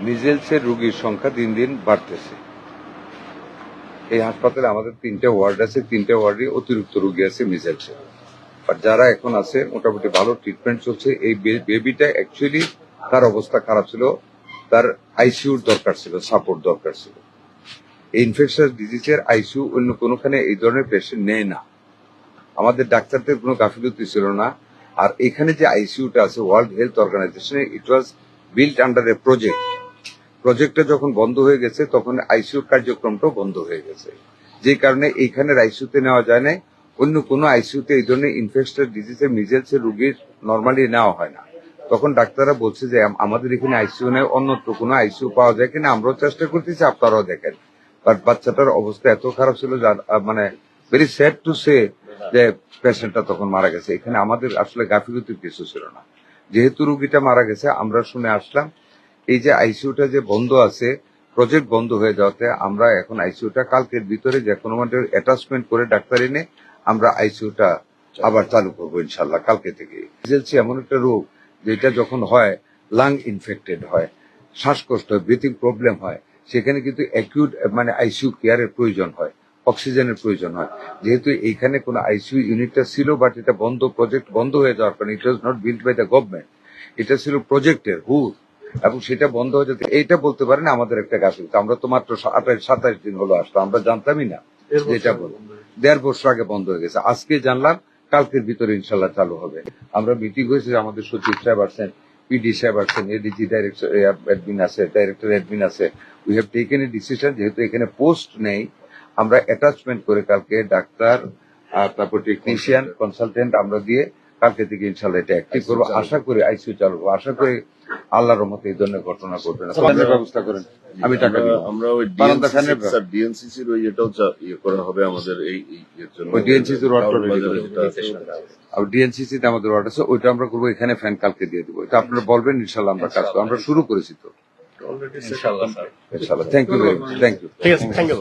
মিজেলসের রোগীর সংখ্যা দিন দিন বাড়তেছে। এই হাসপাতালে আমাদের 3টা ওয়ার্ড আছে, 3টা ওয়ার্ডে অতিরিক্ত রোগী আছে মিজেলসের। আর যারা এখন আছে মোটামুটি ভালো ট্রিটমেন্ট চলছে। এই বেবিটা অ্যাকচুয়ালি তার অবস্থা খারাপ ছিল, তার আইসিইউর দরকার ছিল, সাপোর্ট দরকার ছিল। এই ইনফেকশাস ডিজিজের আইসিইউ অন্য কোনোখানে এই ধরনের পেশেন্ট নেয় না। আমাদের ডাক্তারদের কোনো গাফিলতি ছিল না। আর এখানে যে আইসিইউটা আছে ওয়ার্ল্ড হেলথ অর্গানাইজেশনে, it was built under a project. প্রজেক্টটা যখন বন্ধ হয়ে গেছে তখন আইসিইউ কার্যক্রমটাও বন্ধ হয়ে গেছে, যে কারণে এইখানের আইসিইউতে নেওয়া যায় না। অন্য কোনো আইসিইউতে এই ধরনের ইনফেকশাস ডিজিজের মিজেলসের রোগীর নর্মালি নেওয়া হয় না। তখন ডাক্তাররা বলছে যে আমাদের এখানে আইসিইউ নেই, অন্যত্র কোনো আইসিইউ পাওয়া যায় কিনা আমরাও চেষ্টা করতেছি, আপনারাও দেখেন। বাট বাচ্চাটার অবস্থা এত খারাপ ছিল, যার মানে ভেরি স্যাড টু সে যে পেশেন্টটা তখন মারা গেছে। এখানে আমাদের আসলে গাফিলতির কিছু ছিল না। যেহেতু রোগীটা মারা গেছে আমরা শুনে আসলাম এই যে আইসিইউটা যে বন্ধ আছে, প্রজেক্ট বন্ধ হয়ে যাওয়াতে আমরা এখন আইসিইউটা কালকের ভিতরে যে কোনো মধ্যে অ্যাটাচমেন্ট করে ডাক্তার এনে আমরা আইসিইউটা আবার চালু করবো ইনশাল্লাহ কালকে থেকে। মিজেলস এমন একটা রোগ যেটা যখন হয় লাং ইনফেক্টেড হয়, শ্বাসকষ্ট হয়, ব্রিথিং প্রবলেম হয়, সেখানে কিন্তু অ্যাকিউট মানে আইসিইউ কেয়ারের প্রয়োজন হয়, অক্সিজেনের প্রয়োজন হয়। যেহেতু এইখানে কোনো আইসিইউ ইউনিটটা ছিল বাট এটা বন্ধ, প্রজেক্ট বন্ধ হয়ে যাওয়ার কারণে, it was not build by the government, এটা ছিল প্রজেক্টের হুর, এবং সেটা বন্ধ হয়ে যেতে এইটা বলতে পারেন আমাদের একটা গাফিলতি। আমরা তো মাত্র 27 দিন হলো আসলো, আমরা জানতামই না যেটা বলবো। 1.5 বছর আগে বন্ধ হয়ে গেছে, আজকে জানলাম, কালকের ভিতরে ইনশাল্লাহ চালু হবে। আমরা মিটিং হয়েছে, আমাদের সচিব সাহেব আসছেন, পিডি সাহেব আসছেন, এডিজি ডাইরেক্টর অ্যাডমিন আছে, ডাইরেক্টর অ্যাডমিন আছে। We have taken a decision, যেহেতু এখানে পোস্ট নেই, আমরা অ্যাটাচমেন্ট করে কালকে ডাক্তার আর তারপর টেকনিশিয়ান কনসালটেন্ট আমরা দিয়ে কালকে থেকে ইনশাল্লাহ এটা অ্যাক্টিভ করবো। আশা করি আইসিইউ চালু করবো, আশা করি আল্লাহর রহমতে এই ধরনের ঘটনা ঘটবে না। আপনাদের ব্যবস্থা করেন, আমি টাকা দিব। আমরা ওই ডিএনসিসির ওই এটাও ইয়ে করা হবে আমাদের এই জন্য। ওই ডিএনসিসির ওয়ার্ডটা আর ডিএনসিসিতে আমাদের ওয়ার্ড আছে, ওইটা আমরা করবো। এখানে ফ্যান কালকে দিয়ে দেবো, এটা আপনারা বলবেন ইনশাল্লাহ আমরা কাজ করবো। আমরা শুরু করেছি তো ইনশাল্লাহ। Thank you very much, thank you.